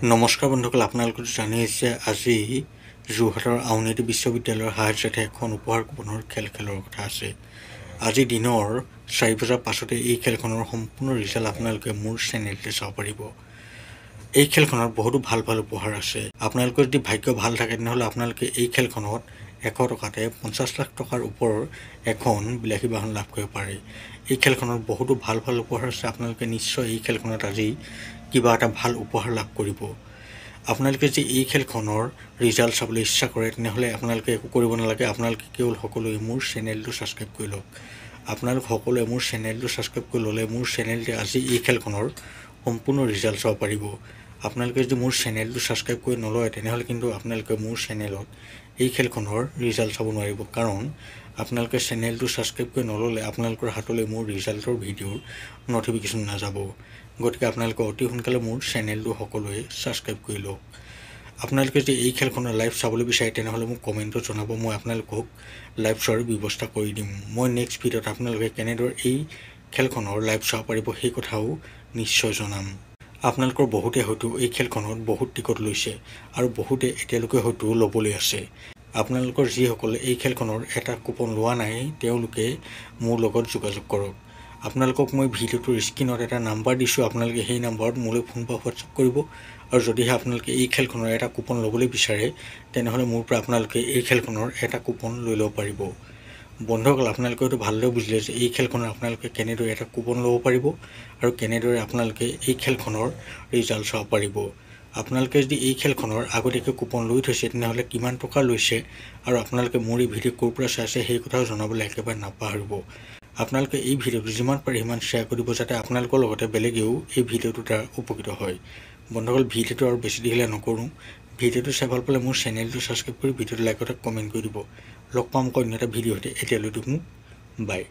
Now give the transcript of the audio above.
নমস্কাৰ বন্ধুসকল, আপোনালোকে জানেই যে আজি যোৰহাটৰ আউনীআটী বিশ্ববিদ্যালয়ৰ সাহায্যতে এখন উপহাৰ কুপনৰ খেলৰ কথা আছে। আজি দিনৰ 4 বজাৰ পাছতে এই খেলখনৰ সম্পূৰ্ণ ৰিজাল্ট আপোনালোকে মোৰ চেনেলতে চাব পাৰিব। এই খেলখনত বহুতো ভাল উপহাৰ আছে। আপোনালোকৰ যদি ভাগ্য ভাল থাকে তেনেহ'লে আপোনালোকে এই খেলখনত 100 টকাতে 50 লাখ টকাৰ ওপৰৰ এখন বিলাসী বাহন লাভ কৰিব পাৰে। এই খেলখনত বহুতো ভাল উপহাৰ আছে। আপোনালোকে নিশ্চয় এই খেলখনত আজি কিবা এটা ভাল উপহাৰ লাভ কৰিব। আপোনালোকে যদি এই খেলখনৰ ৰিজাল্ট চাবলৈ ইচ্ছা কৰে তেনেহ'লে আপোনালোকে একো কৰিব নালাগে। আপোনালোকে কেৱল সকলোৱে মোৰ চেনেলটো ছাবস্ক্ৰাইব কৰি লওক। আপোনালোক সকলোৱে মোৰ চেনেলটো ছাবস্ক্ৰাইব কৰি ল'লে মোৰ চেনেলতে আজি এই খেলখনৰ সম্পূৰ্ণ ৰিজাল্ট চাব পাৰিব। আপোনালোকে যদি মোৰ চেনেলটো ছাবস্ক্ৰাইব কৰি নলয় তেনেহ'লে কিন্তু আপোনালোকে মোৰ চেনেলত এই খেলখনৰ ৰিজাল্ট চাব নোৱাৰিব, কাৰণ আপোনালোকে চেনেলটো ছাবস্ক্ৰাইব কৰি নল'লে আপোনালোকৰ হাতলৈ মোৰ ৰিজাল্টৰ ভিডিঅ'ৰ ন'টিফিকেশ্যন নাযাব। গতিকে আপোনালোকে অতি সোনকালে মোৰ চেনেলটো সকলোৱে ছাবস্ক্ৰাইব কৰি লওক। আপোনালোকে যদি এই খেলখনৰ লাইভ চাবলৈ বিচাৰে তেনেহ'লে মোক কমেণ্টত জনাব, মই আপোনালোকক লাইভ চোৱাৰ ব্যৱস্থা কৰি দিম। মই নেক্সট ভিডিঅ'ত আপোনালোকে কেনেদৰে এই খেলখনৰ লাইভ চাব পাৰিব সেই কথাও নিশ্চয় জনাম। আপোনালোকৰ বহুতে হয়তো এই খেলখনত বহুত টিকট লৈছে আৰু বহুতে এতিয়ালৈকে হয়তো ল'বলৈ আছে। আপোনালোকৰ যিসকলে এই খেলখনৰ এটা কুপন লোৱা নাই তেওঁলোকে মোৰ লগত যোগাযোগ কৰক। আপোনালোকক মই ভিডিঅ'টোৰ স্ক্ৰীনত এটা নাম্বাৰ দিছোঁ, আপোনালোকে সেই নাম্বাৰত মোলৈ ফোন বা হোৱাটছআপ কৰিব। আৰু যদিহে আপোনালোকে এই খেলখনৰ এটা কুপন ল'বলৈ বিচাৰে তেনেহ'লে মোৰ পৰা আপোনালোকে এই খেলখনৰ এটা কুপন লৈ ল'ব পাৰিব। বন্ধুসকল, আপোনালোকে হয়তো ভালদৰে বুজিলে যে এই খেলখনৰ আপোনালোকে কেনেদৰে এটা কুপন ল'ব পাৰিব আৰু কেনেদৰে আপোনালোকে এই খেলখনৰ ৰিজাল্ট চাব পাৰিব। আপোনালোকে যদি এই খেলখনৰ আগতীয়াকৈ কুপন লৈ থৈছে তেনেহ'লে কিমান টকা লৈছে আৰু আপোনালোকে মোৰ এই ভিডিঅ' ক'ৰ পৰা চাইছে সেই কথাও জনাবলৈ একেবাৰে নাপাহৰিব। আপোনালোকে এই ভিডিঅ'টো যিমান পাৰে সিমান শ্বেয়াৰ কৰিব যাতে আপোনালোকৰ লগতে বেলেগেও এই ভিডিঅ'টোৰ দ্বাৰা উপকৃত হয়। বন্ধুসকল, ভিডিঅ'টো আৰু বেছি দীঘলীয়া নকৰোঁ। ভিডিঅ'টো চাই ভাল পালে মোৰ চেনেলটো ছাবস্ক্ৰাইব কৰি ভিডিঅ'টো লাইক কৰি কমেণ্ট কৰি দিব। লগ পাম অন্য এটা ভিডিঅ'তে। এতিয়ালৈ বাই।